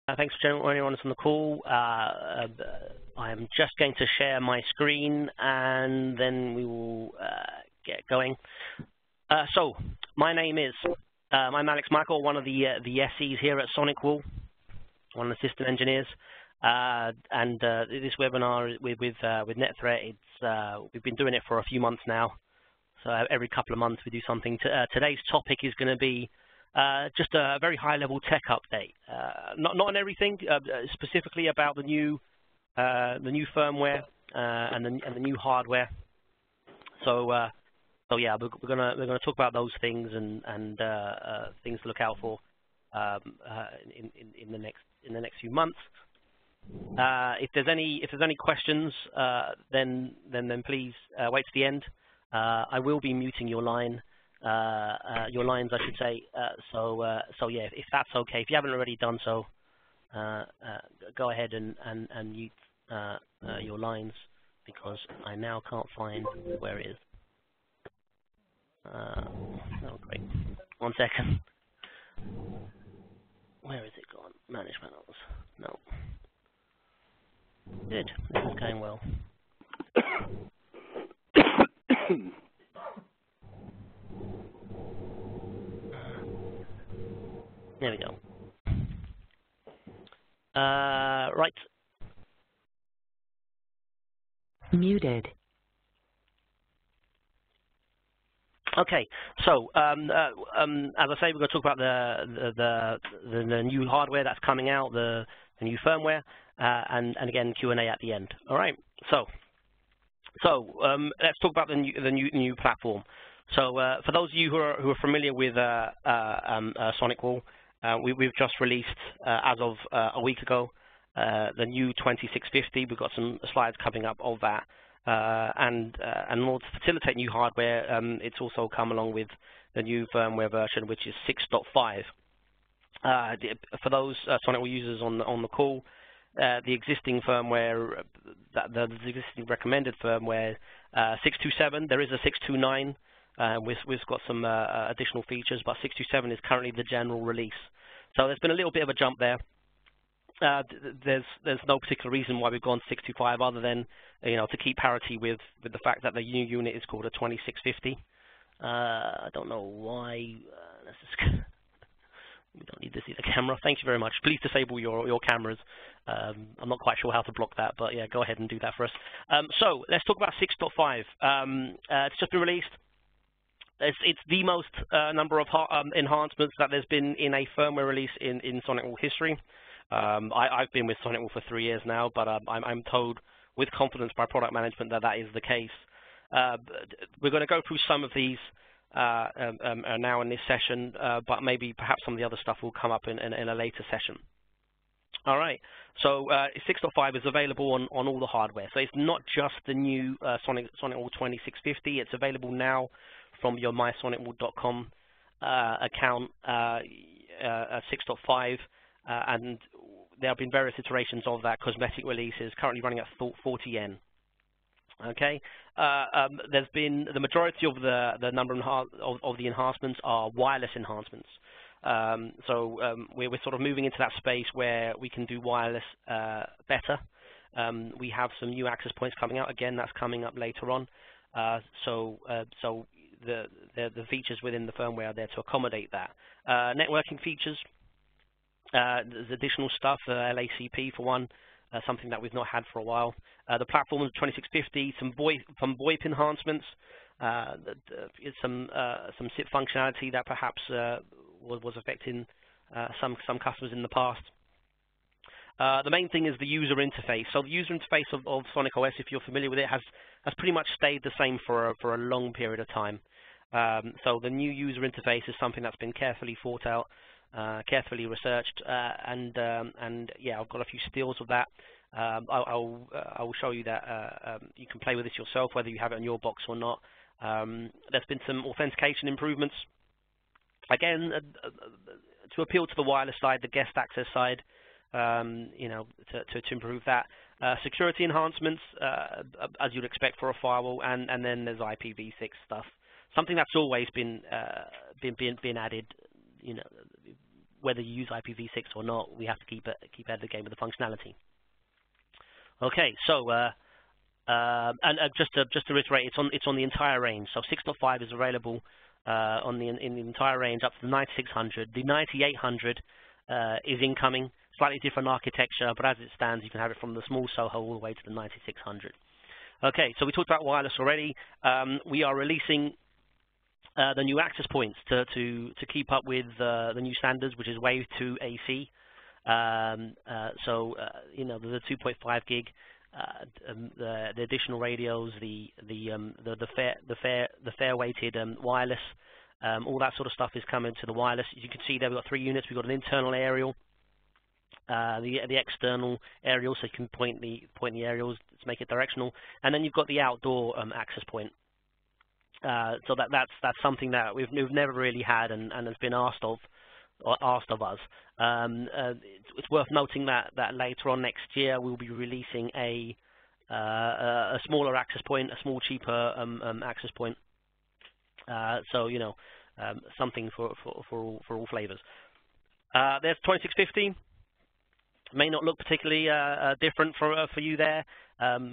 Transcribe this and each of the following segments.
Thanks for joining everyone on the call. I am just going to share my screen and then we will get going. So, my name is, I'm Alex Michael, one of the SEs here at SonicWall, one of the system engineers. This webinar with NetThreat, we've been doing it for a few months now. So every couple of months we do something. Today's topic is going to be just a very high-level tech update. Not on everything, specifically about the new firmware and the new hardware. So yeah, we're gonna talk about those things and things to look out for in the next few months. If there's any questions, then please wait to the end. I will be muting your lines, I should say. So yeah, if that's okay, if you haven't already done so, go ahead and mute your lines, because I now can't find where it is. Oh, great. 1 second. Where is it gone? Manage panels. No. Good. This is going well. There we go. Right. Muted. Okay, so as I say, we're going to talk about the new hardware that's coming out, the new firmware, and again Q&A at the end. All right. So let's talk about the new platform. So for those of you who are familiar with SonicWall, we've just released as of a week ago the new 2650. We've got some slides coming up of that. And in order to facilitate new hardware, it's also come along with the new firmware version, which is 6.5. For those SonicWall users on the call, the existing firmware, the existing recommended firmware, 6.2.7. There is a 6.2.9. We've got some additional features, but 6.2.7 is currently the general release. So there's been a little bit of a jump there. There's no particular reason why we've gone 6.2.5 other than, to keep parity with the fact that the new unit is called a 2650. I don't know why. We don't need to see the camera. Thank you very much. Please disable your cameras. I'm not quite sure how to block that, but yeah, go ahead and do that for us. So let's talk about 6.5. It's just been released. It's the most number of enhancements that there's been in a firmware release in SonicWall history. I've been with SonicWall for 3 years now, but I'm told with confidence by product management that is the case. We're going to go through some of these now in this session, but maybe perhaps some of the other stuff will come up in a later session. All right, so 6.5 is available on all the hardware. So it's not just the new SonicWall 2650. It's available now from your mysonicwall.com account, 6.5, and there have been various iterations of that. Cosmetic releases currently running at 40 N. Okay, there's been the majority of the number of the enhancements are wireless enhancements. We're sort of moving into that space where we can do wireless better. We have some new access points coming out. Again, that's coming up later on. The features within the firmware are there to accommodate that. Networking features. There's additional stuff, LACP for one, something that we've not had for a while. The platform is 2650, some VoIP enhancements, some SIP functionality that perhaps was affecting some customers in the past. The main thing is the user interface. So the user interface of SonicOS, if you're familiar with it, has pretty much stayed the same for a long period of time. So the new user interface is something that's been carefully thought out, carefully researched, and yeah, I've got a few steals of that. I will show you that you can play with this yourself, whether you have it on your box or not. There's been some authentication improvements. Again, to appeal to the wireless side, the guest access side, to improve that. Security enhancements, as you'd expect for a firewall, and then there's IPv6 stuff. Something that's always been added, whether you use IPv6 or not, we have to keep ahead of the game with the functionality. Okay, so just to reiterate, it's on the entire range. So 6.5 is available in the entire range up to the 9600. The 9800 is incoming, slightly different architecture, but as it stands, you can have it from the small SOHO all the way to the 9600. Okay, so we talked about wireless already. We are releasing the new access points to keep up with the new standards, which is Wave 2 AC. You know, the 2.5 gig, the additional radios, the fair weighted wireless, all that sort of stuff is coming to the wireless. As you can see there, we've got 3 units. We've got an internal aerial, the external aerial, so you can point the aerials to make it directional, and then you've got the outdoor access point. So that's something that we've never really had and has been asked of us. It's worth noting that later on next year we'll be releasing a smaller access point, a small, cheaper access point. So you know, something for all flavors. There's 2650. May not look particularly different for you there.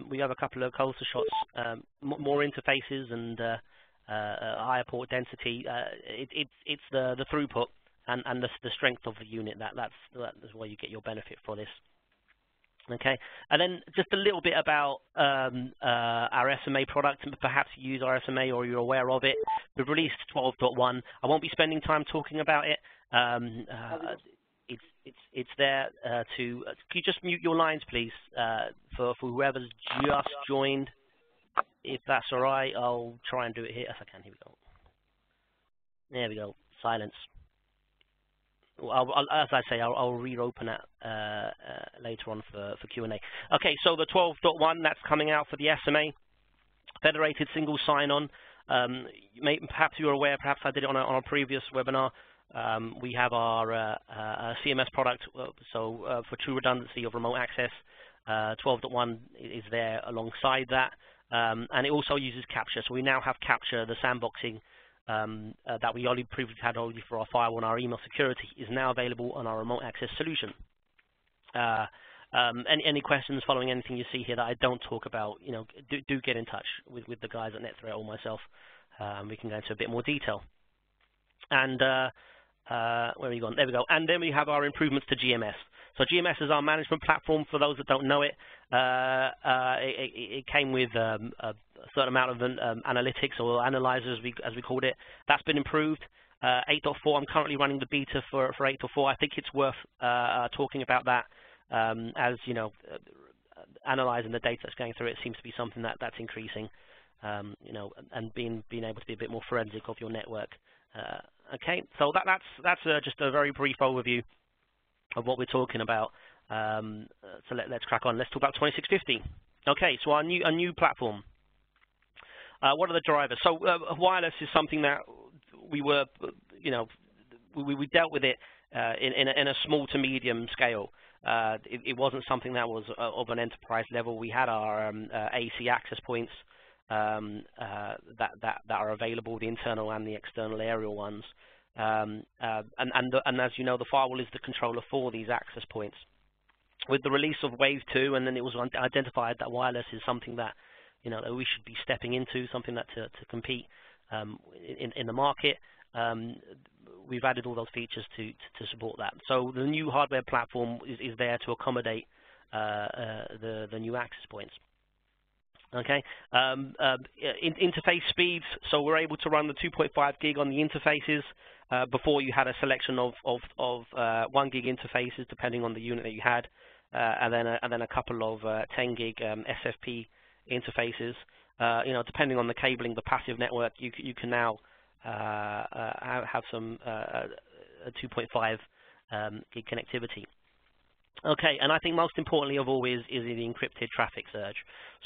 We have a couple of closer shots, more interfaces and higher port density. It's the throughput and the strength of the unit. That's where you get your benefit for this. Okay, and then just a little bit about our SMA product, and perhaps you use our SMA or you're aware of it. We've released 12.1. I won't be spending time talking about it. It's there to. Can you just mute your lines, please, for whoever's just joined? If that's all right, I'll try and do it here. Yes, I can. Here we go. There we go. Silence. As I say, I'll reopen it later on for Q&A. Okay, so the 12.1, that's coming out for the SMA, federated single sign-on. Perhaps you're aware, perhaps I did it on a previous webinar. We have our CMS product, so for true redundancy of remote access, 12.1 is there alongside that. And it also uses capture, so we now have capture, the sandboxing that we only previously had only for our firewall and our email security is now available on our remote access solution. Any questions following anything you see here that I don't talk about, you know, do get in touch with the guys at NetThreat or myself. We can go into a bit more detail. And where are you gone? There we go. And then we have our improvements to GMS. So GMS is our management platform. For those that don't know it, it came with a certain amount of analytics or analyzers, as we called it. That's been improved. 8.4, I'm currently running the beta for 8.4. I think it's worth talking about that, as you know, analyzing the data that's going through it seems to be something that's increasing, you know, and being able to be a bit more forensic of your network. Okay, so that's just a very brief overview of what we're talking about. So let's crack on. Let's talk about 2650. Okay, so our new platform. What are the drivers? So wireless is something that we were, you know, we dealt with it in a small to medium scale. It wasn't something that was of an enterprise level. We had our AC access points that are available, the internal and the external aerial ones. And as you know, the firewall is the controller for these access points. With the release of Wave 2, and then it was identified that wireless is something that, you know, that we should be stepping into, something that to compete in the market. We've added all those features to support that. So the new hardware platform is there to accommodate the new access points. Okay, interface speeds. So we're able to run the 2.5 gig on the interfaces. Before you had a selection of 1 gig interfaces depending on the unit that you had, and then a couple of 10 gig SFP interfaces. You know, depending on the cabling, the passive network, you can now have some 2.5 gig connectivity. Okay, and I think most importantly of all is the encrypted traffic surge.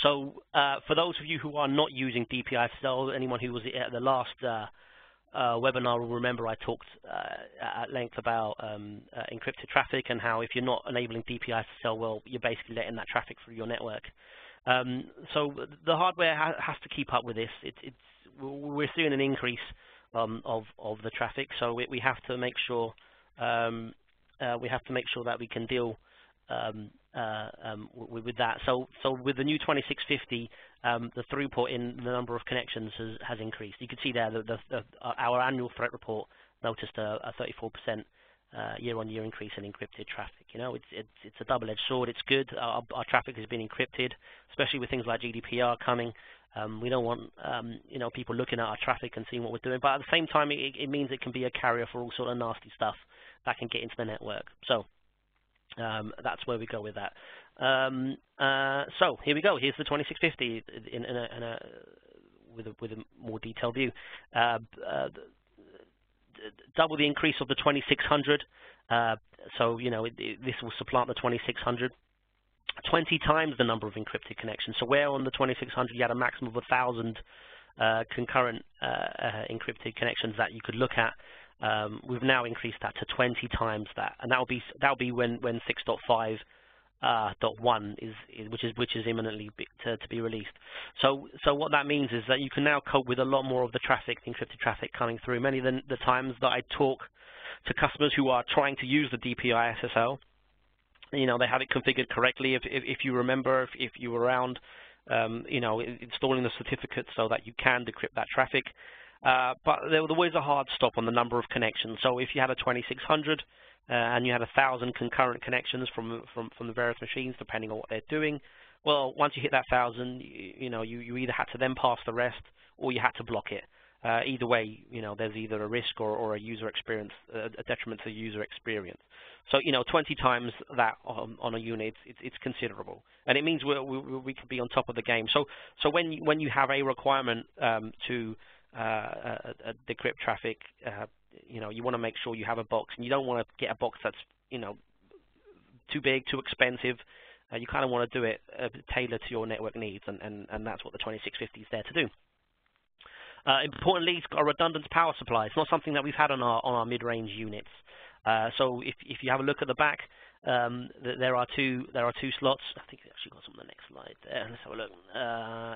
So for those of you who are not using DPI, anyone who was at the last webinar will remember I talked at length about encrypted traffic and how if you're not enabling DPI SSL, well, you're basically letting that traffic through your network. So the hardware has to keep up with this. We're seeing an increase of the traffic, so we have to make sure we have to make sure that we can deal with that. So with the new 2650, the throughput in the number of connections has increased. You can see there that our annual threat report noticed a 34% year-on-year increase in encrypted traffic. You know, it's a double-edged sword. It's good. Our traffic has been encrypted, especially with things like GDPR coming. We don't want people looking at our traffic and seeing what we're doing. But at the same time, it means it can be a carrier for all sort of nasty stuff that can get into the network. So that's where we go with that. So here we go. Here's the 2650 with a more detailed view. Double the increase of the 2600. So this will supplant the 2600. 20 times the number of encrypted connections. So where on the 2600 you had a maximum of 1,000 concurrent encrypted connections that you could look at, we've now increased that to 20 times that, and that'll be when 6.5 .1 which is imminently to be released. So what that means is that you can now cope with a lot more of the traffic, the encrypted traffic coming through. Many of the times that I talk to customers who are trying to use the DPI SSL, they have it configured correctly. If you remember, if you were around, installing the certificate so that you can decrypt that traffic. But there was a hard stop on the number of connections. So if you had a 2600 and you had 1,000 concurrent connections from the various machines, depending on what they're doing, well, once you hit that 1,000, you either had to then pass the rest or you had to block it. Either way, there's either a risk or a user experience, a detriment to the user experience. So 20 times that on a unit, it's considerable, and it means we could be on top of the game. So when you have a requirement to decrypt traffic, you want to make sure you have a box, and you don't want to get a box that's too big, too expensive. You kind of want to do it tailored to your network needs, and that's what the 2650 is there to do. Importantly, it's got a redundant power supply. It's not something that we've had on our mid-range units. So if you have a look at the back, there are two slots. I think we actually got some on the next slide. Let's have a look.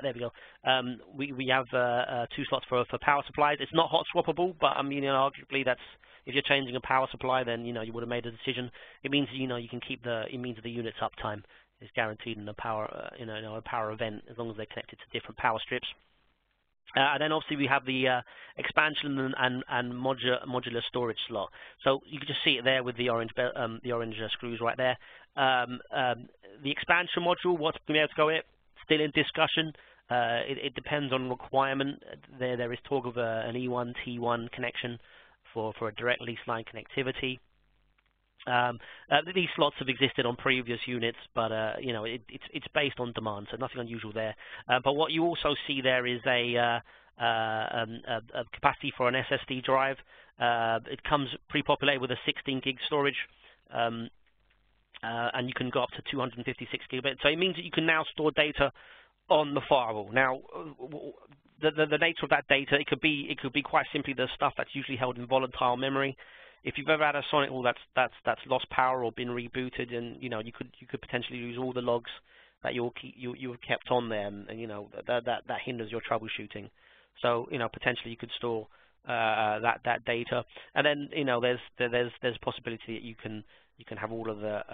There we go. We have 2 slots for power supplies. It's not hot swappable, but arguably that's, if you're changing a power supply, then you would have made a decision. It means you can keep it means the unit's uptime is guaranteed in a power a power event as long as they're connected to different power strips. And then obviously we have the expansion and modular storage slot. So you can just see it there with the orange screws right there. The expansion module, what's going to be able to go in, still in discussion. It depends on requirement. There is talk of an E1 T1 connection for a direct lease line connectivity. These slots have existed on previous units, but it's based on demand, so nothing unusual there. But what you also see there is a capacity for an SSD drive. It comes pre-populated with a 16 gig storage, and you can go up to 256 gigabits. So it means that you can now store data on the firewall. Now, the nature of that data, it could be quite simply the stuff that's usually held in volatile memory. If you've ever had a SonicWall that's lost power or been rebooted, and you could potentially lose all the logs that you've kept on there, and that hinders your troubleshooting. So potentially you could store that data, and then there's a possibility that you can have all of the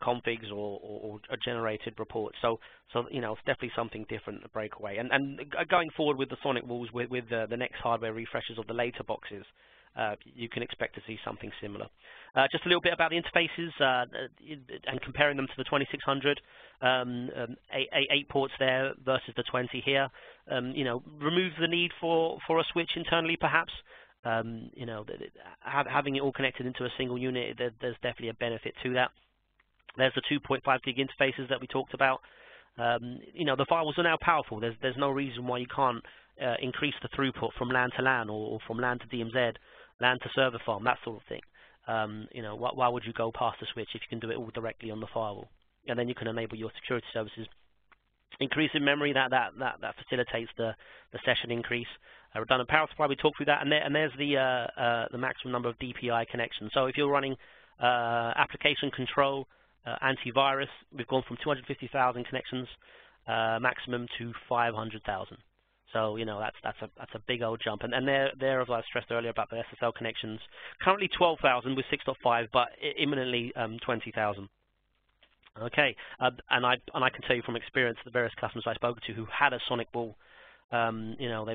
configs or generated reports. So it's definitely something different, a breakaway. And going forward with the SonicWalls, with the next hardware refreshes of the later boxes, you can expect to see something similar. Just a little bit about the interfaces and comparing them to the 2600. 8 ports there versus the 20 here. Removes the need for a switch internally, perhaps. Having it all connected into a single unit, there's definitely a benefit to that. There's the 2.5 gig interfaces that we talked about. The firewalls are now powerful. There's no reason why you can't increase the throughput from LAN to LAN or from LAN to DMZ, LAN to server farm, that sort of thing. Why would you go past the switch if you can do it all directly on the firewall? And then you can enable your security services. Increase in memory, that facilitates the session increase. Redundant power supply, we talked through that, and there's the maximum number of DPI connections. So if you're running application control, antivirus, we've gone from 250,000 connections maximum to 500,000. So that's a big old jump. And there, as I stressed earlier about the SSL connections, currently 12,000 with 6.5, but imminently 20,000. Okay, and I can tell you from experience, the various customers I spoke to who had a SonicWall,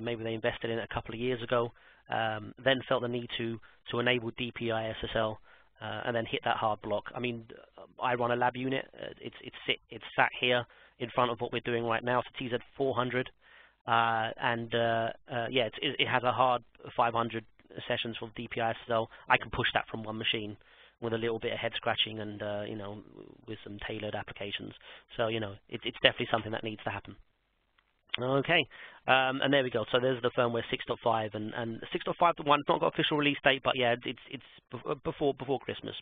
maybe they invested in it a couple of years ago, then felt the need to enable DPI SSL, and then hit that hard block. I mean, I run a lab unit. It's sat here in front of what we're doing right now. It's a TZ400, it has a hard 500 sessions for DPI SSL. I can push that from one machine with a little bit of head scratching and with some tailored applications. So it's definitely something that needs to happen. Okay, and there we go. So there's the firmware 6.5, and 6.5 to 1. It's not got official release date, but yeah, it's before Christmas.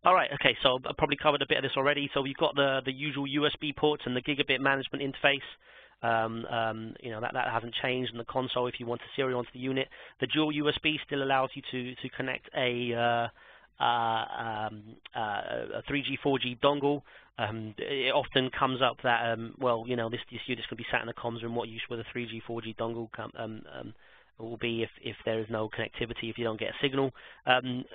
All right, okay. So I probably covered a bit of this already. So we've got the usual USB ports and the gigabit management interface. That hasn't changed in the console. If you want to serial onto the unit, the dual USB still allows you to connect a 3G, 4G dongle. It often comes up that this unit's going to be sat in a comms room. What use would a 3G, 4G dongle will be if there is no connectivity, if you don't get a signal? And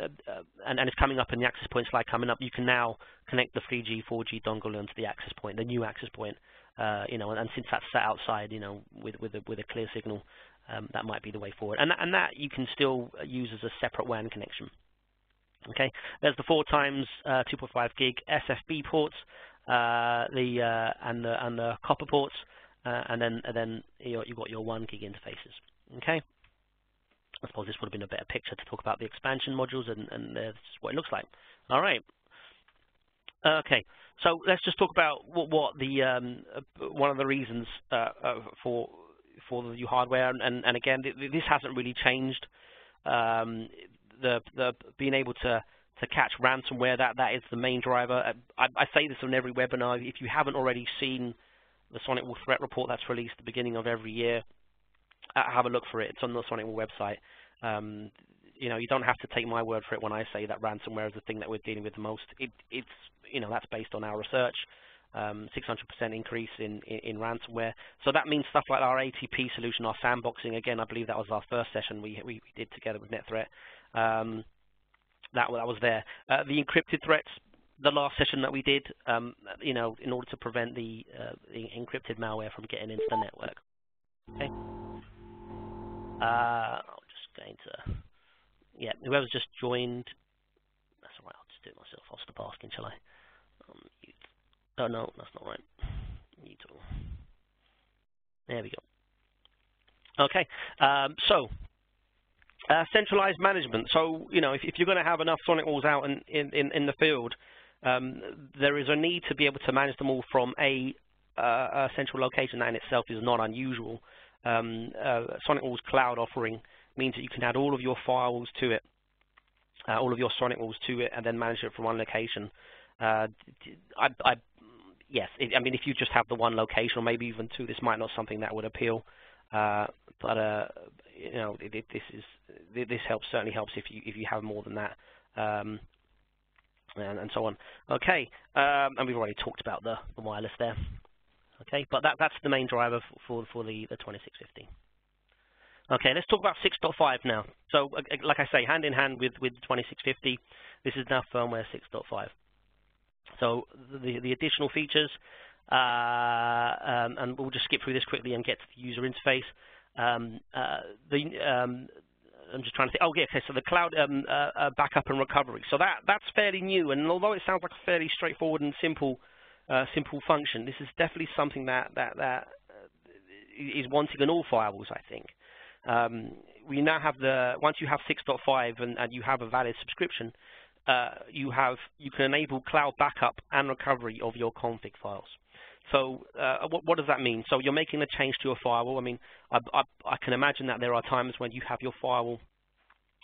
it's coming up in the access point slide coming up. You can now connect the 3G, 4G dongle onto the access point, the new access point. And since that's sat outside, with a clear signal, that might be the way forward. And that you can still use as a separate WAN connection. Okay, there's the 4x 2.5 gig SFB ports, and the copper ports, and then you've got your 1 gig interfaces. Okay, I suppose this would have been a better picture to talk about the expansion modules, and this is what it looks like. All right. Okay, so let's just talk about what the one of the reasons for the new hardware, and again, this hasn't really changed. The being able to catch ransomware, that is the main driver. I say this on every webinar. If you haven't already seen the SonicWall threat report that's released at the beginning of every year, have a look for it. It's on the SonicWall website. You don't have to take my word for it when I say that ransomware is the thing that we're dealing with the most. It's that's based on our research. 600% increase in ransomware. So that means stuff like our ATP solution, our sandboxing. Again, I believe that was our first session we did together with NetThreat. That was there. The encrypted threats, the last session that we did, in order to prevent the encrypted malware from getting into the network. Okay. I'm just going to, whoever's just joined, that's all right. I'll just do it myself. I'll stop asking, shall I? Mute. Oh no, that's not right. Mute all. There we go. Okay. Centralized management. So, if you're going to have enough SonicWalls out in the field, there is a need to be able to manage them all from a central location. That in itself is not unusual. SonicWall's cloud offering means that you can add all of your firewalls to it, all of your SonicWalls to it, and then manage it from one location. Yes, if you just have the one location, or maybe even two, this might not be something that would appeal. This certainly helps if you have more than that, and so on. Okay, and we've already talked about the wireless there. Okay, but that's the main driver for the 2650. Okay, let's talk about 6.5 now. So, like I say, hand in hand with 2650, this is now firmware 6.5. So the additional features, and we'll just skip through this quickly and get to the user interface. I'm just trying to think. Oh, yeah, okay. So the cloud backup and recovery. So that's fairly new, and although it sounds like a fairly straightforward and simple function, this is definitely something that is wanting in all firewalls, I think. We now have once you have 6.5 and you have a valid subscription, you can enable cloud backup and recovery of your config files. So what does that mean? So you're making a change to your firewall. I can imagine that there are times when you have your firewall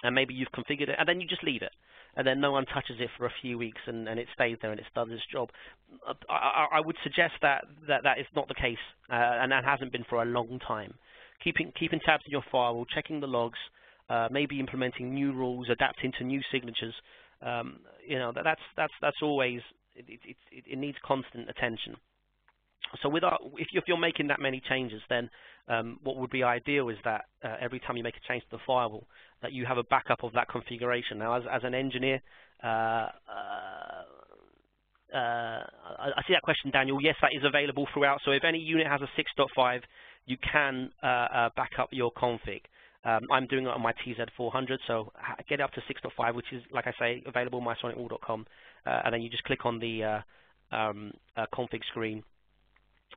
and maybe you've configured it and then you just leave it, and then no one touches it for a few weeks and it stays there and it does its job. I would suggest that is not the case, and that hasn't been for a long time. Keeping tabs on your firewall, checking the logs, maybe implementing new rules, adapting to new signatures. That's always it needs constant attention. So if you're making that many changes, then what would be ideal is that every time you make a change to the firewall, that you have a backup of that configuration. Now, as an engineer, I see that question, Daniel. Yes, that is available throughout. So if any unit has a 6.5, you can back up your config. I'm doing it on my TZ400, so get it up to 6.5, which is, like I say, available on my SonicWall.com, and then you just click on the config screen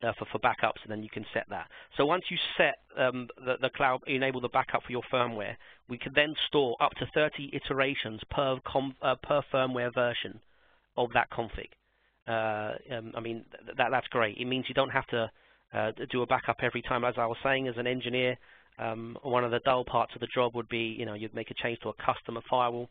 for backups, and then you can set that. So once you set the cloud, enable the backup for your firmware, we can then store up to 30 iterations per firmware version of that config. I mean, that's great. It means you don't have to do a backup every time. As I was saying, as an engineer, one of the dull parts of the job would be, you'd make a change to a customer firewall,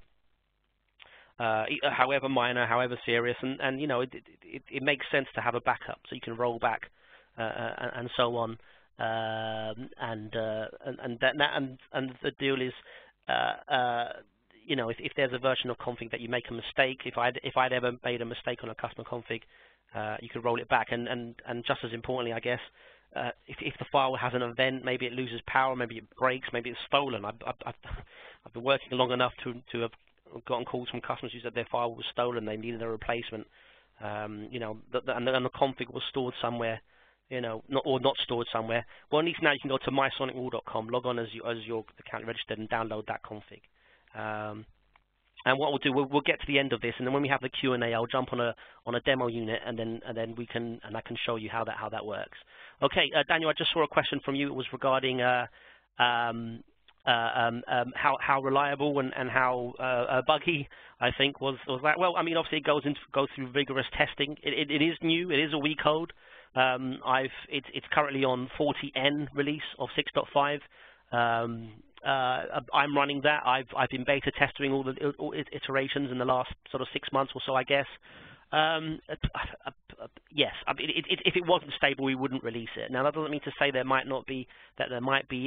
however minor, however serious, and it makes sense to have a backup so you can roll back and so on. And the deal is, if there's a version of config that you make a mistake, if I'd ever made a mistake on a customer config, you could roll it back. And just as importantly, I guess, if the firewall has an event, maybe it loses power, maybe it breaks, maybe it's stolen. I've been working long enough to have gotten calls from customers who said their firewall was stolen, they needed a replacement. And the config was stored somewhere, not stored somewhere. Well, at least now you can go to mysonicwall.com, log on as your account registered, and download that config. And what we'll do, we'll get to the end of this, and then when we have the Q&A, I'll jump on a demo unit, and then I can show you how that works. Okay, Daniel, I just saw a question from you. It was regarding how reliable and how buggy, I think, was that. Well, I mean, obviously it goes through vigorous testing. It is new. It is a wee code. It's currently on 40N release of 6.5. I'm running that. I've been beta testing all iterations in the last sort of 6 months or so, I guess. Yes, I mean, if it wasn't stable, we wouldn't release it. Now, that doesn't mean to say there might be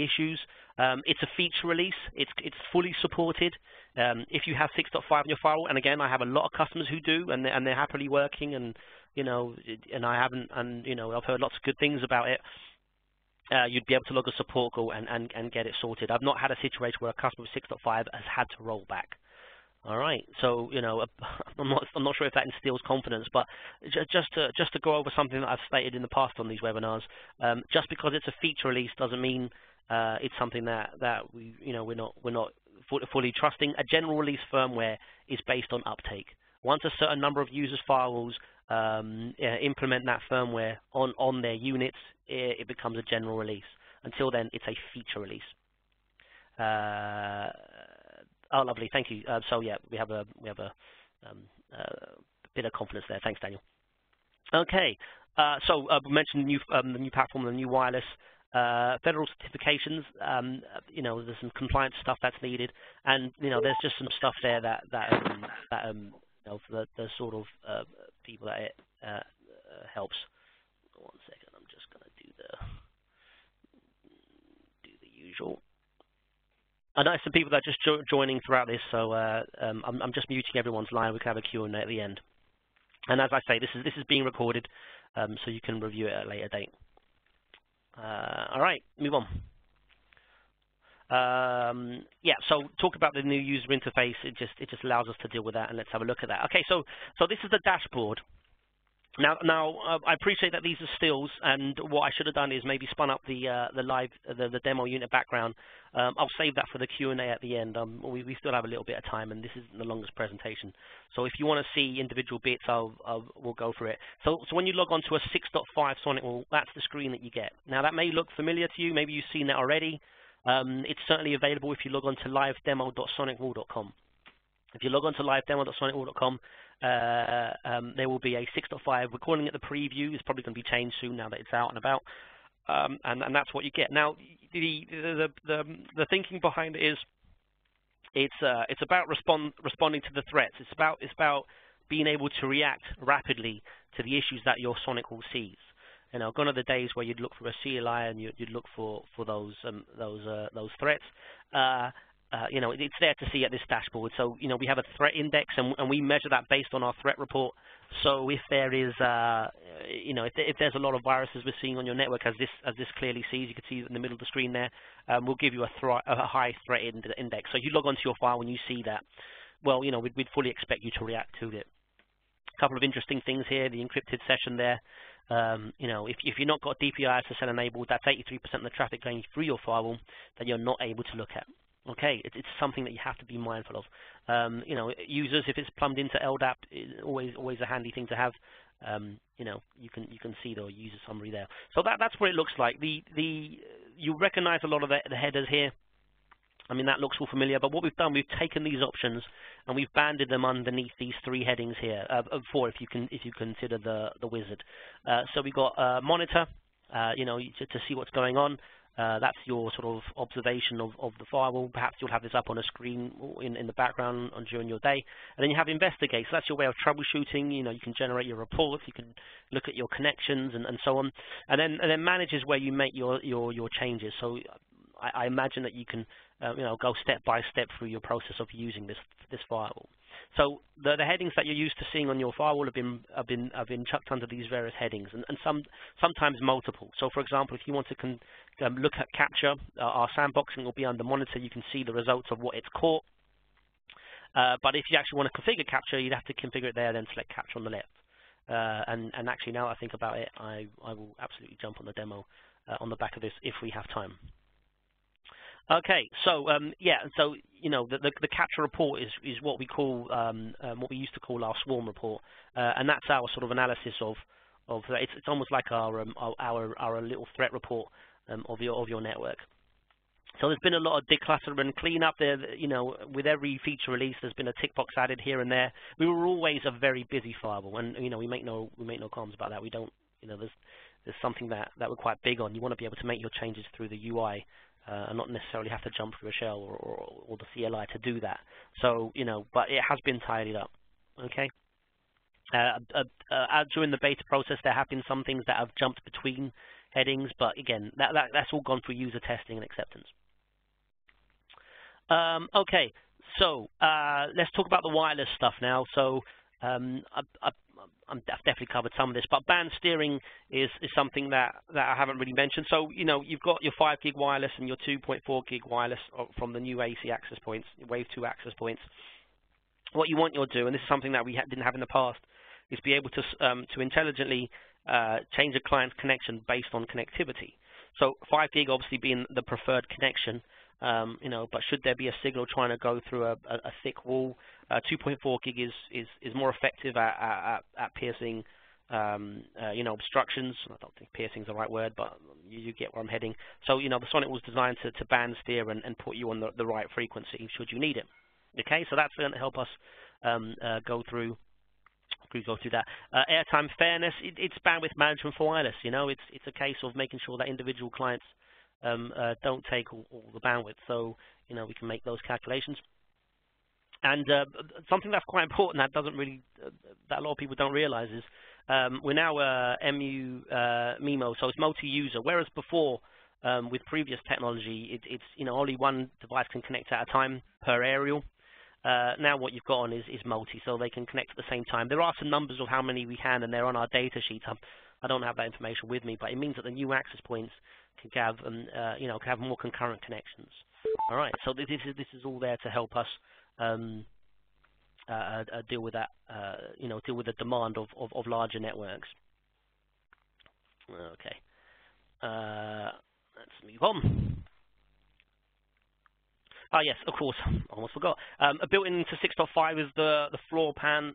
issues. It's a feature release. It's fully supported. If you have 6.5 in your firewall, and again, I have a lot of customers who do, and they're happily working, and I haven't, and I've heard lots of good things about it. You'd be able to log a support call and get it sorted. I've not had a situation where a customer with 6.5 has had to roll back. All right, so I'm not sure if that instills confidence, but just to go over something that I've stated in the past on these webinars, just because it's a feature release doesn't mean it's something that we're not fully trusting. A general release firmware is based on uptake. Once a certain number of users' firewalls implement that firmware on their units, it becomes a general release. Until then, it's a feature release. Oh, lovely, thank you. So yeah, we have a bit of confidence there. Thanks, Daniel. Okay, so we mentioned the new platform, the new wireless. Federal certifications, there's some compliance stuff that's needed, and there's just some stuff there that for the sort of people that it helps. 1 second, I'm just going to do the usual. I know some people that are just joining throughout this, so I'm just muting everyone's line. We can have a Q&A at the end. And as I say, this is being recorded, so you can review it at a later date. All right, move on. Yeah, so talk about the new user interface. It just allows us to deal with that, and let's have a look at that. Okay, so this is the dashboard. Now, I appreciate that these are stills, and what I should have done is maybe spun up the demo unit background. I'll save that for the Q&A at the end. We still have a little bit of time, and this isn't the longest presentation. So if you want to see individual bits, we'll go through it. So when you log on to a 6.5 SonicWall, that's the screen that you get. Now, that may look familiar to you. Maybe you've seen that already. It's certainly available if you log on to livedemo.sonicwall.com. If you log on to livedemo.sonicwall.com, there will be a 6.5. We're calling it the preview. It's probably going to be changed soon now that it's out and about. And that's what you get. Now, the thinking behind it is it's about responding to the threats. It's about being able to react rapidly to the issues that your SonicWall sees. Gone are the days where you'd look for a CLI and you'd look for those threats. it's there to see at this dashboard. So, we have a threat index, and we measure that based on our threat report. So if there is, if there's a lot of viruses we're seeing on your network, as this clearly sees, you can see in the middle of the screen there, we'll give you a high threat index. So if you log onto your file and you see that, well, we'd fully expect you to react to it. A couple of interesting things here, the encrypted session there. If you're not got DPI SSL enabled, that's 83% of the traffic going through your firewall that you're not able to look at. Okay, it's something that you have to be mindful of. Users, if it's plumbed into LDAP, is always a handy thing to have. You can see the user summary there. So that's what it looks like. You recognize a lot of the headers here. I mean, that looks all familiar, but what we've done, we've taken these options and we've banded them underneath these 3 headings here, 4 if you consider the wizard. So we've got monitor, to see what's going on. That's your sort of observation of the firewall. Perhaps you'll have this up on a screen in the background during your day. And then you have investigate. So that's your way of troubleshooting. You can generate your reports. You can look at your connections and so on. And then manage is where you make your changes. So I imagine that you can go step by step through your process of using this firewall. So the headings that you're used to seeing on your firewall have been chucked under these various headings, and sometimes multiple. So for example, if you want to look at capture, our sandboxing will be under monitor. You can see the results of what it's caught. But if you actually want to configure capture, you'd have to configure it there, then select capture on the left. And actually, now I think about it, I will absolutely jump on the demo on the back of this if we have time. Okay, so the capture report is what we call what we used to call our swarm report, and that's our sort of analysis of it's almost like our little threat report of your network. So there's been a lot of declutter and cleanup there. With every feature release, there's been a tick box added here and there. We were always a very busy firewall, and we make no comments about that. We don't, there's something that we're quite big on. You want to be able to make your changes through the UI. And not necessarily have to jump through a shell or the CLI to do that. So, but it has been tidied up. Okay. During the beta process, there have been some things that have jumped between headings, but again, that's all gone through user testing and acceptance. Okay, so let's talk about the wireless stuff now. So I've definitely covered some of this, but band steering is something that I haven't really mentioned. So, you've got your 5 gig wireless and your 2.4 gig wireless from the new AC access points, Wave 2 access points. What you want to do, and this is something that we didn't have in the past, is be able to intelligently change a client's connection based on connectivity. So 5 gig obviously being the preferred connection, but should there be a signal trying to go through a thick wall, 2.4 gig is more effective at piercing, obstructions. I don't think piercing is the right word, but you get where I'm heading. So, the Sonic was designed to band steer and put you on the right frequency should you need it. Okay, so that's going to help us go through that. Airtime fairness, it's bandwidth management for wireless. It's a case of making sure that individual clients don't take all the bandwidth. So, we can make those calculations. And something that's quite important that that a lot of people don't realize is we're now MIMO, so it's multi-user. Whereas before, with previous technology, it's only one device can connect at a time per aerial. Now what you've got on is multi, so they can connect at the same time. There are some numbers of how many we can, and they're on our data sheet. I don't have that information with me, but it means that the new access points can have more concurrent connections. All right, so this is all there to help us deal with that, deal with the demand of larger networks. Okay, let's move on. Oh yes, of course, almost forgot. Built into 6.5 is the floor plan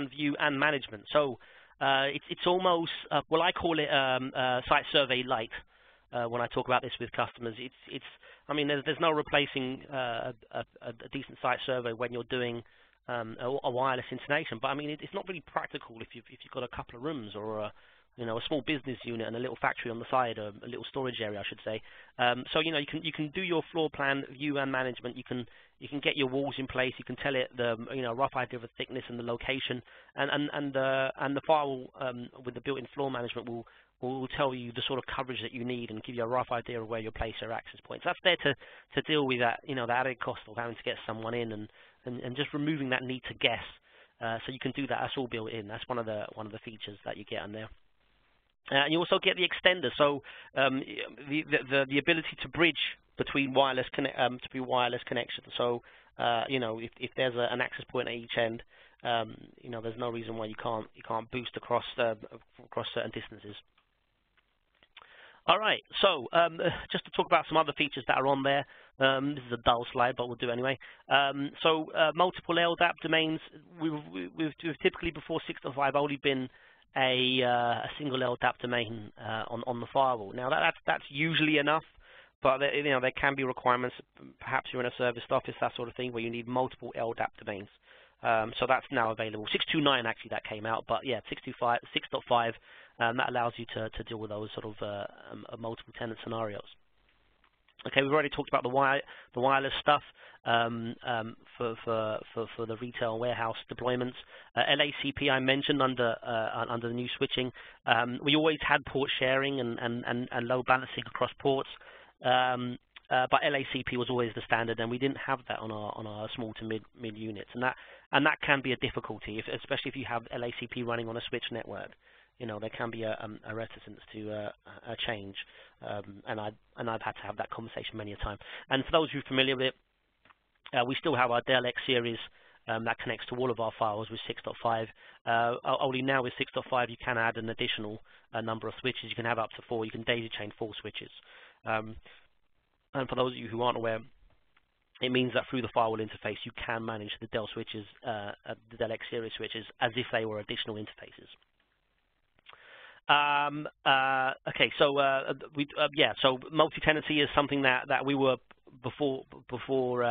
view and management. So it's almost well, I call it site survey light. When I talk about this with customers, I mean, there's no replacing a decent site survey when you're doing a wireless installation. But I mean, it's not really practical if you've got a couple of rooms or a small business unit and a little factory on the side, a little storage area, I should say. So you can do your floor plan view and management. You can get your walls in place. You can tell it the rough idea of the thickness and the location, and the firewall with the built-in floor management will will tell you the sort of coverage that you need and give you a rough idea of where you place your access points. That's there to deal with that, the added cost of having to get someone in and just removing that need to guess. So you can do that. That's all built in. That's one of the features that you get on there. And you also get the extender, so the ability to bridge between wireless connections. So if there's an access point at each end, there's no reason why you can't boost across certain distances. All right, so just to talk about some other features that are on there. This is a dull slide, but we'll do it anyway. Multiple LDAP domains. We've typically before 6.5 only been a single LDAP domain on the firewall. Now that's usually enough, but there can be requirements. Perhaps you're in a service office, that sort of thing, where you need multiple LDAP domains. So that's now available. 6.2.9 actually that came out, but yeah, 6.5 that allows you to deal with those sort of multiple tenant scenarios. Okay, we've already talked about the wireless stuff for the retail warehouse deployments. LACP I mentioned under the new switching. We always had port sharing and load balancing across ports, but LACP was always the standard, and we didn't have that on our small to mid units, and that can be a difficulty, especially if you have LACP running on a switch network. There can be a reticence to a change, and I've had to have that conversation many a time. And for those who are familiar with it, we still have our Dell X series that connects to all of our files with 6.5. Only now with 6.5 you can add an additional number of switches. You can have up to 4. You can daisy chain 4 switches. And for those of you who aren't aware, it means that through the firewall interface you can manage the Dell switches, the Dell X series switches, as if they were additional interfaces. Okay, so so multi-tenancy is something that we were before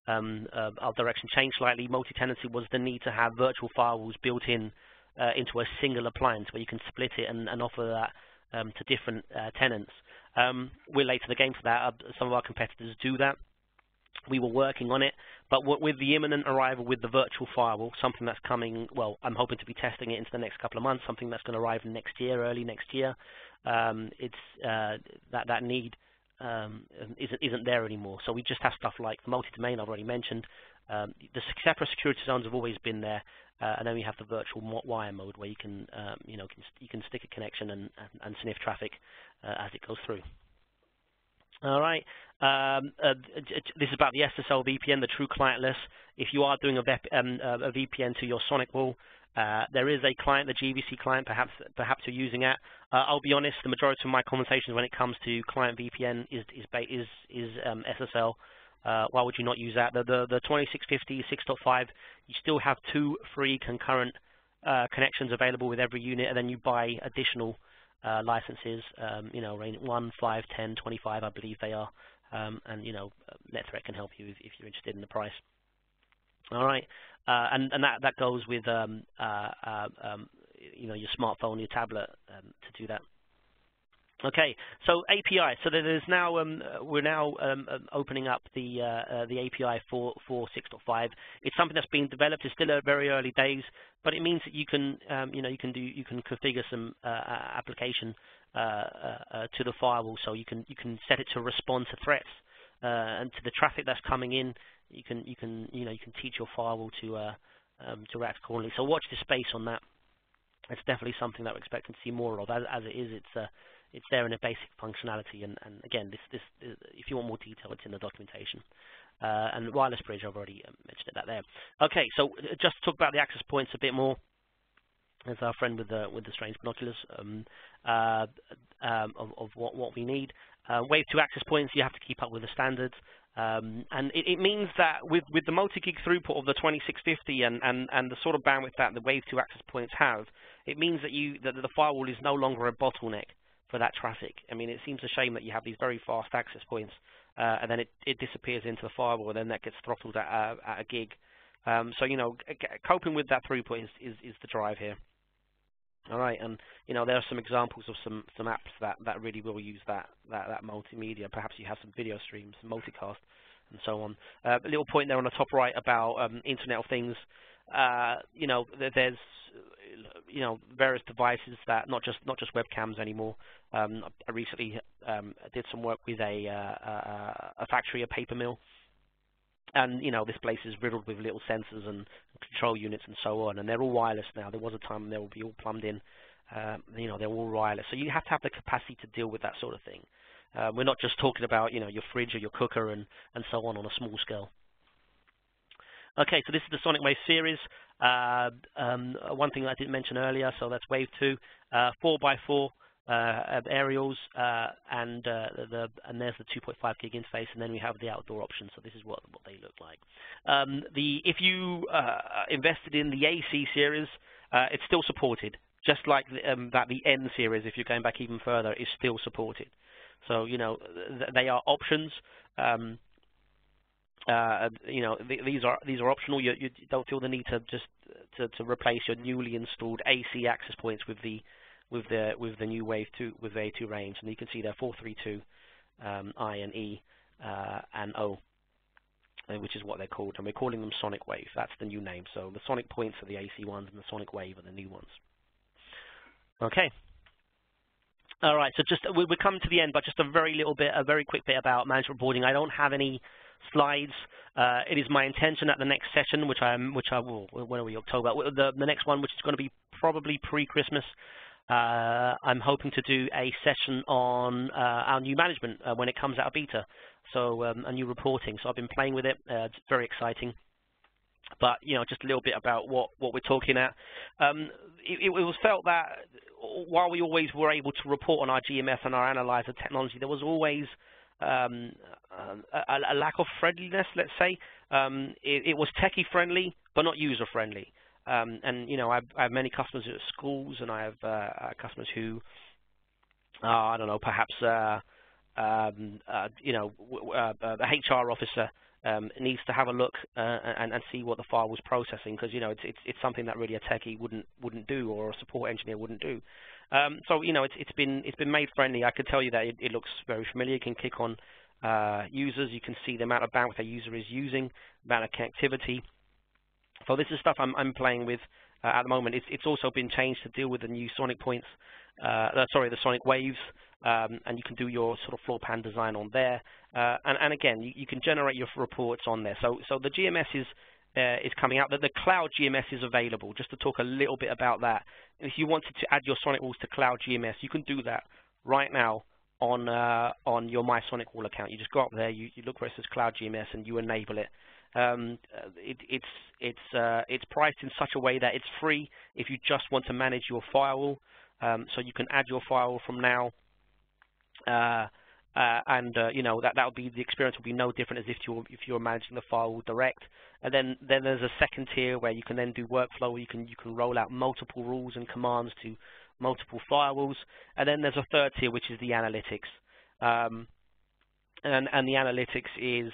our direction changed slightly. Multi-tenancy was the need to have virtual firewalls built in into a single appliance where you can split it and offer that to different tenants. We're late to the game for that. Some of our competitors do that. We were working on it, but with the imminent arrival with the virtual firewall, something that's coming, well, I'm hoping to be testing it into the next couple of months, something that's going to arrive next year, early next year, that need isn't there anymore. So we just have stuff like the multi-domain I've already mentioned. The separate security zones have always been there, and then we have the virtual wire mode where you can, you can stick a connection and sniff traffic as it goes through. All right. This is about the SSL VPN, the true clientless. If you are doing a VPN to your SonicWall, there is a client, the GVC client, perhaps you're using it. I'll be honest, the majority of my conversations when it comes to client VPN is SSL. Why would you not use that? The 2650 6.5, you still have 2 free concurrent connections available with every unit, and then you buy additional licenses, range 1, 5, 10, 25, I believe they are, and NetThreat can help you if you're interested in the price. All right, and that goes with your smartphone, your tablet to do that. Okay, so API. So there's now we're now opening up the API for 6.5. It's something that's being developed. It's still at very early days, but it means that you can you can configure some application to the firewall. So you can set it to respond to threats and to the traffic that's coming in. You can teach your firewall to react accordingly. So watch this space on that. It's definitely something that we're expecting to see more of. As it is, it's there in a basic functionality, and again, this if you want more detail, it's in the documentation. And wireless bridge, I've already mentioned that there. Okay, so just to talk about the access points a bit more, as our friend with the strange binoculars of what we need. Wave 2 access points, you have to keep up with the standards, and it means that with the multi-gig throughput of the 2650 and the sort of bandwidth that the Wave 2 access points have, it means that the firewall is no longer a bottleneck for that traffic. I mean, it seems a shame that you have these very fast access points and then it disappears into the firewall, and then that gets throttled at a gig. So coping with that throughput is the drive here. All right, and there are some examples of some apps that really will use that multimedia. Perhaps you have some video streams, multicast, and so on. A little point there on the top right about Internet of Things. There's various devices that not just webcams anymore. I recently did some work with a factory, a paper mill, and this place is riddled with little sensors and control units and so on, and they're all wireless now. There was a time when they would be all plumbed in. They're all wireless, so you have to have the capacity to deal with that sort of thing. We're not just talking about your fridge or your cooker and so on a small scale. Okay, so this is the SonicWave series. One thing I didn't mention earlier, so that's Wave 2, 4x4 aerials, and there's the 2.5 gig interface, and then we have the outdoor option. So this is what they look like. If you invested in the AC series, it's still supported, just like the N series. If you're going back even further, is still supported. So they are options. These are optional. You don't feel the need to just to replace your newly installed AC access points with the new Wave 2 with A2 range, and you can see there 432 I and E and O, which is what they're called, and we're calling them SonicWave. That's the new name. So the Sonic points are the AC ones, and the SonicWave are the new ones. Okay. All right. So we're coming to the end, but just a very quick bit about management reporting. I don't have any slides. It is my intention at the next session, which I will. When are we? October. The next one, which is going to be probably pre-Christmas. I'm hoping to do a session on our new management when it comes out of beta. So a new reporting. So I've been playing with it. It's very exciting. But just a little bit about what we're talking at. It was felt that while we always were able to report on our GMS and our analyzer technology, there was always a lack of friendliness, let's say. It was techie friendly, but not user friendly. And I have many customers at schools, and I have customers who, I don't know, perhaps the HR officer needs to have a look and see what the file was processing, because it's something that really a techie wouldn't do, or a support engineer wouldn't do. So it's been made friendly. I can tell you that it looks very familiar. You can click on users. You can see the amount of bandwidth a user is using, amount of connectivity. So this is stuff I'm playing with at the moment. It's also been changed to deal with the new Sonic points, the Sonic waves, and you can do your sort of floor plan design on there. And again, you can generate your reports on there. So the GMS is coming out. The cloud GMS is available. Just to talk a little bit about that. If you wanted to add your SonicWalls to cloud GMS, you can do that right now on your My SonicWall account. You just go up there, you look where it says cloud GMS, and you enable it. It's priced in such a way that it's free if you just want to manage your firewall. So you can add your firewall from now, and that would be, the experience will be no different as if you're managing the firewall direct. And then there's a second tier where you can then do workflow, where you can roll out multiple rules and commands to multiple firewalls. And then there's a third tier, which is the analytics, and the analytics is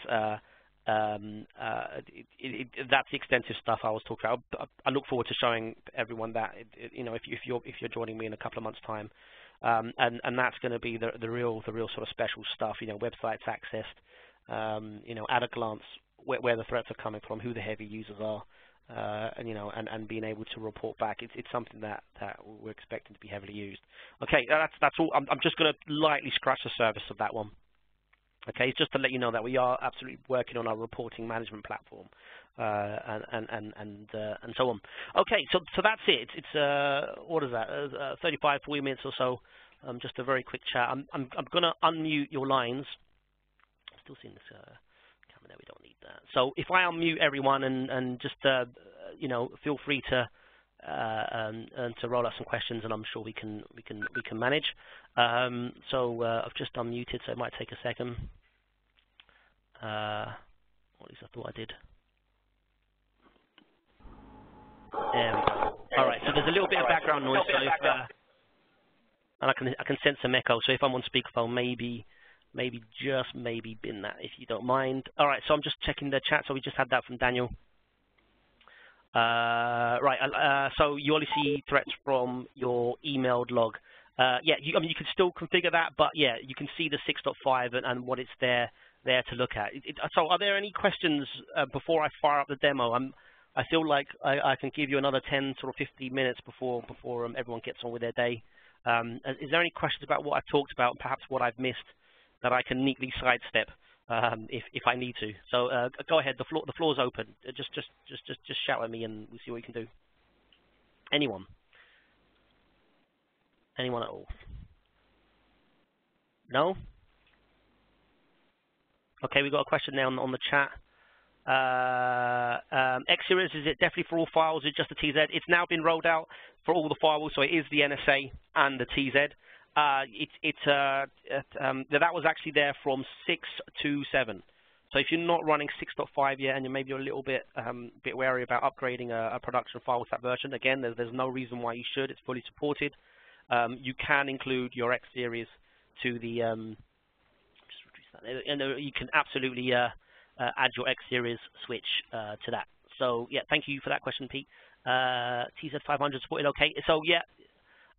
that's the extensive stuff I was talking about. I look forward to showing everyone that, if you're joining me in a couple of months' time, and that's going to be the real sort of special stuff. Websites accessed, at a glance where the threats are coming from, who the heavy users are, and being able to report back. It's something that we're expecting to be heavily used. Okay, that's all. I'm just going to lightly scratch the surface of that one. Okay, just to let you know that we are absolutely working on our reporting management platform, and so on. Okay, so that's it. It's what is that? 35, 40 minutes or so. Just a very quick chat. I'm going to unmute your lines. I'm still seeing this camera there. We don't need that. So if I unmute everyone and just feel free to roll out some questions, and I'm sure we can manage. So I've just unmuted, so it might take a second. Or at least I thought I did. There we go. All right. So there's a little bit of background noise. So if, and I can sense some echo. So if I'm on speakerphone, maybe bin that, if you don't mind. All right. So I'm just checking the chat. So we just had that from Daniel. Right. So you only see threats from your emailed log. Yeah. You can still configure that, but yeah, you can see the 6.5 and what it's there to look at. So are there any questions before I fire up the demo? I feel like I can give you another 10 sort of 15 minutes before everyone gets on with their day. Is there any questions about what I've talked about, perhaps what I've missed, that I can neatly sidestep if I need to? So go ahead. The floor's open. Just shout at me and we'll see what we can do. Anyone? Anyone at all? No? Okay, we've got a question now on the chat. X Series, is it definitely for all files? Is it just the TZ? It's now been rolled out for all the firewalls, so it is the NSA and the TZ. That was actually there from 6 to 7. So if you're not running 6.5 yet, and maybe you're a little bit wary about upgrading a production file with that version, again, there's no reason why you should. It's fully supported. You can include your X Series to the just reduce that, and you can absolutely add your X Series switch to that. So yeah, thank you for that question, Pete. TZ500 supported, okay. So yeah,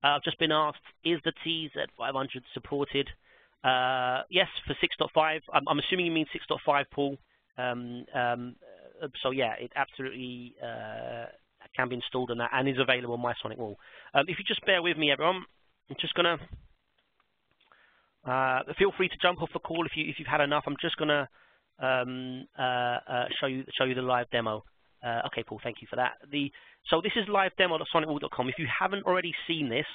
I've just been asked, is the TZ500 supported? Yes, for 6.5. I'm assuming you mean 6.5, Paul. So yeah, it absolutely can be installed on that and is available on my SonicWall. If you just bear with me, everyone, I'm just gonna feel free to jump off the call if you've had enough. I'm just gonna show you the live demo. Okay, Paul, thank you for that. So this is live demo.sonicwall.com. If you haven't already seen this,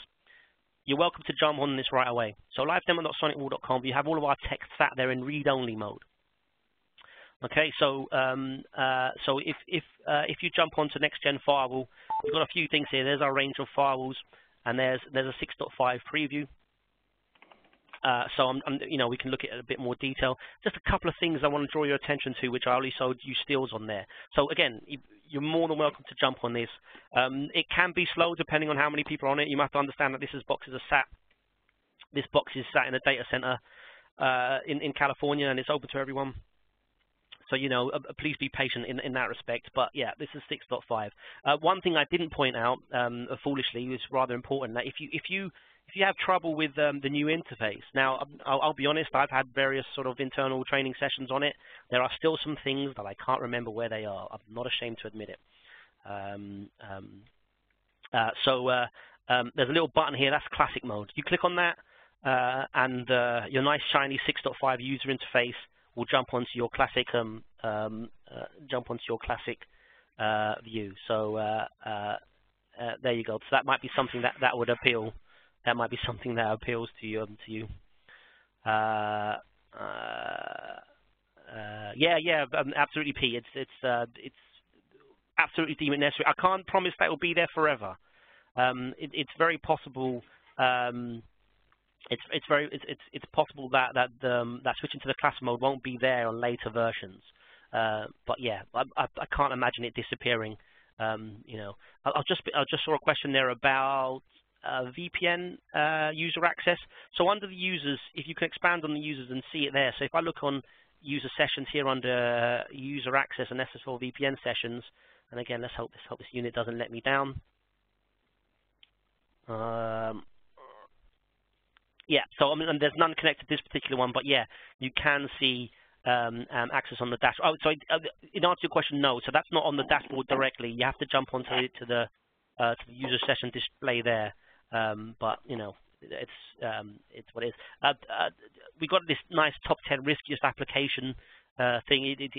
you're welcome to jump on this right away. So live demo.sonicwall.com. You have all of our text sat there in read-only mode. Okay, so if you jump onto Next Gen Firewall, we've got a few things here. There's our range of firewalls, and there's a 6.5 preview. So we can look at it in a bit more detail. Just a couple of things I want to draw your attention to, which I only showed you stills on there. So again, you're more than welcome to jump on this. It can be slow depending on how many people are on it. You have to understand that this box is sat in a data center in California, and it's open to everyone. So, please be patient in that respect. But, yeah, this is 6.5. One thing I didn't point out, foolishly, is rather important, that if you have trouble with the new interface, now, I'll be honest, I've had various sort of internal training sessions on it. There are still some things that I can't remember where they are. I'm not ashamed to admit it. There's a little button here. That's classic mode. You click on that, and your nice, shiny 6.5 user interface will jump onto your classic view. So there you go. So that might be something that would appeal. That might be something that appeals to you. Absolutely, Pete. It's absolutely deemed necessary. I can't promise that it will be there forever. It's very possible. It's possible that switching to the classic mode won't be there on later versions. But yeah, I can't imagine it disappearing. I just saw a question there about VPN user access. So under the users, if you can expand on the users and see it there. So if I look on user sessions here under user access and SSL VPN sessions, and again, let's hope this unit doesn't let me down. Yeah, so and there's none connected to this particular one, but yeah, you can see access on the dashboard. Oh, so in answer to your question, no. So that's not on the dashboard directly. You have to jump onto the user session display there. But it's what it is. We got this nice top 10 riskiest application thing.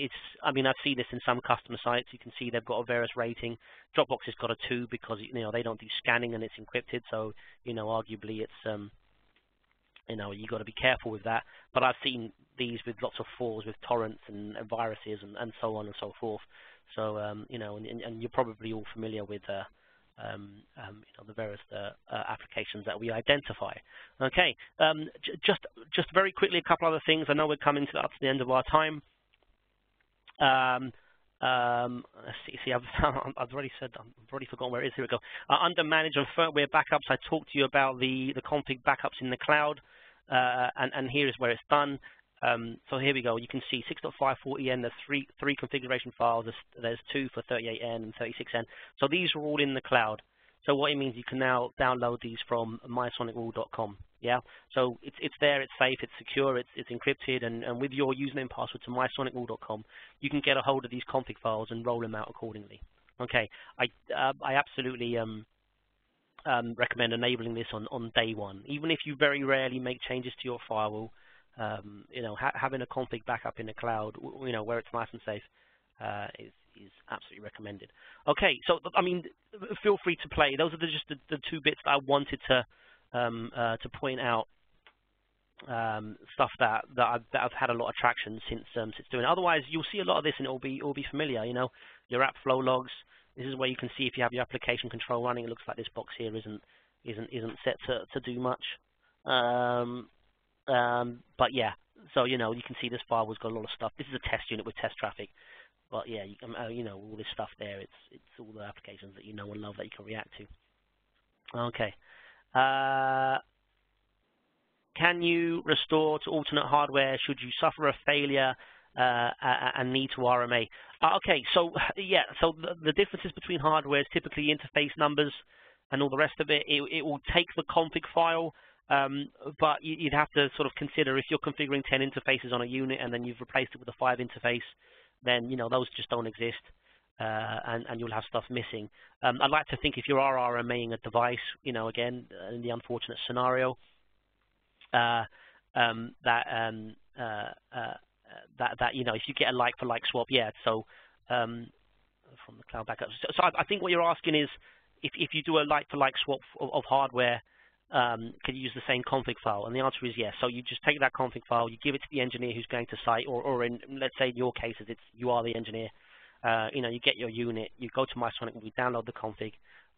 I've seen this in some customer sites. You can see they've got a various rating. Dropbox has got a 2 because they don't do scanning and it's encrypted. So arguably it's you got to be careful with that. But I've seen these with lots of 4s with torrents and viruses and so on and so forth. So and you're probably all familiar with the various applications that we identify. Okay, just very quickly, a couple other things. I know we're coming up to the end of our time. I've already forgotten where it is. Here we go. Under Manage and Firmware Backups, I talked to you about the config backups in the cloud, and here is where it's done. So here we go. You can see 6.5 40N. There's three configuration files. There's 2 for 38N and 36N. So these are all in the cloud. So what it means, you can now download these from mysonicwall.com. Yeah. So it's there. It's safe. It's secure. It's encrypted. And with your username and password to mysonicwall.com, you can get a hold of these config files and roll them out accordingly. Okay, I absolutely recommend enabling this on day one. Even if you very rarely make changes to your firewall, having a config backup in the cloud, where it's nice and safe, is absolutely recommended. Okay, so I mean, feel free to play. Those are just the two bits that I wanted to point out. Stuff that I've had a lot of traction since doing it. Otherwise, you'll see a lot of this and it'll be familiar. Your app flow logs. This is where you can see if you have your application control running. It looks like this box here isn't set to do much. But yeah, so you can see this firewall's got a lot of stuff. This is a test unit with test traffic. But yeah, all this stuff there. It's all the applications that you know and love that you can react to. Okay. Can you restore to alternate hardware should you suffer a failure and need to RMA? Okay, so yeah, so the differences between hardware is typically interface numbers and all the rest of it. It will take the config file, but you'd have to sort of consider if you're configuring 10 interfaces on a unit and then you've replaced it with a 5 interface, then those just don't exist, and you'll have stuff missing. I'd like to think if you are RMAing a device, again, in the unfortunate scenario, that if you get a like-for-like swap, yeah. So from the cloud backup. So I think what you're asking is if you do a like-for-like swap of hardware, could you use the same config file? And the answer is yes. So you just take that config file, you give it to the engineer who's going to site, or in let's say in your cases, you are the engineer. You get your unit, you go to MySonic, we download the config,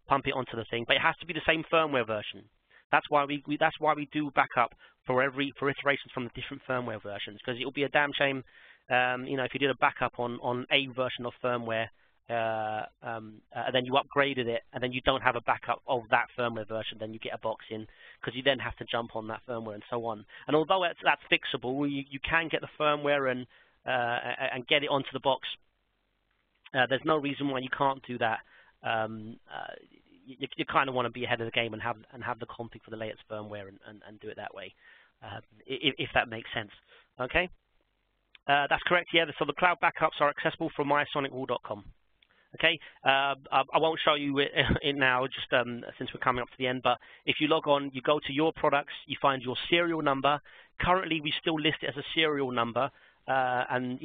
pump it onto the thing, but it has to be the same firmware version. That's why we do backup for iterations from the different firmware versions, because it will be a damn shame, if you did a backup on a version of firmware, and then you upgraded it, and then you don't have a backup of that firmware version, then you get a box in, because you then have to jump on that firmware and so on. And although that's fixable, you can get the firmware and get it onto the box. There's no reason why you can't do that. You kind of want to be ahead of the game and have the config for the latest firmware and do it that way, if that makes sense. Okay, that's correct. Yeah, so the cloud backups are accessible from mysonicwall.com. Okay, I won't show you it now, just since we're coming up to the end. But if you log on, you go to your products, you find your serial number. Currently, we still list it as a serial number. And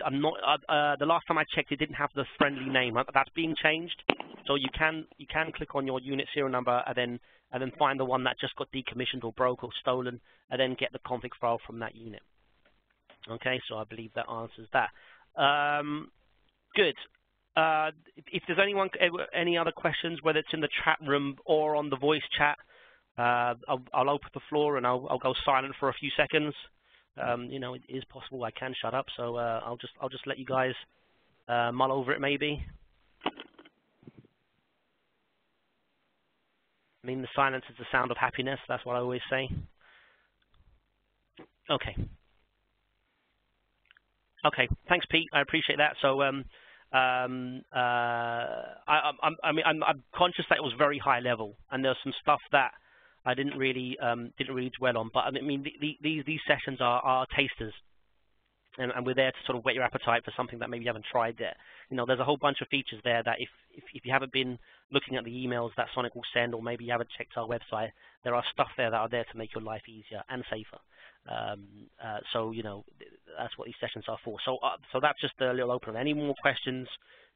I'm not. The last time I checked, it didn't have the friendly name. That's being changed, so you can click on your unit serial number and then find the one that just got decommissioned or broke or stolen, and then get the config file from that unit. Okay, so I believe that answers that. Good. If there's any other questions, whether it's in the chat room or on the voice chat, I'll open the floor and I'll go silent for a few seconds. It is possible I can shut up, so I'll just let you guys mull over it maybe. I mean, the silence is the sound of happiness. That's what I always say. Okay. Okay. Thanks, Pete. I appreciate that. So I'm conscious that it was very high level, and there's some stuff that I didn't really dwell on. But I mean, these sessions are tasters, and we're there to sort of whet your appetite for something that maybe you haven't tried yet. There's a whole bunch of features there that if you haven't been looking at the emails that Sonic will send, or maybe you haven't checked our website, there are stuff there that are there to make your life easier and safer. So that's what these sessions are for. So that's just a little opener. Any more questions?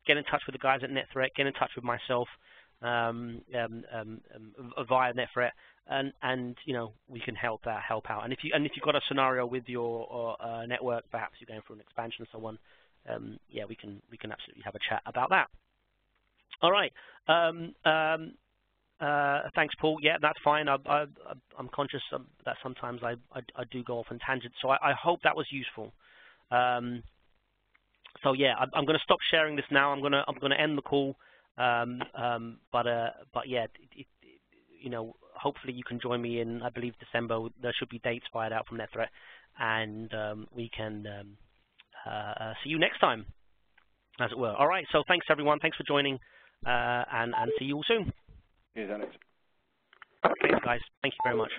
Get in touch with the guys at NetThreat. Get in touch with myself via NetThreat, and we can help out. And if you've got a scenario with your network, perhaps you're going through an expansion and so on, yeah, we can absolutely have a chat about that. All right. Thanks, Paul. Yeah, that's fine. I'm conscious that sometimes I do go off on tangents, so I hope that was useful. So yeah, I'm going to stop sharing this now. I'm going to end the call. But yeah, hopefully you can join me in, I believe, December. There should be dates fired out from NetThreat, and we can see you next time, as it were. All right. So thanks everyone. Thanks for joining, and see you all soon. Cheers, Alex. Thanks, guys. Thank you very much.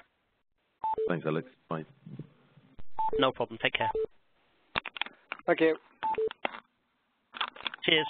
Thanks, Alex. Bye. No problem. Take care. Thank you. Cheers.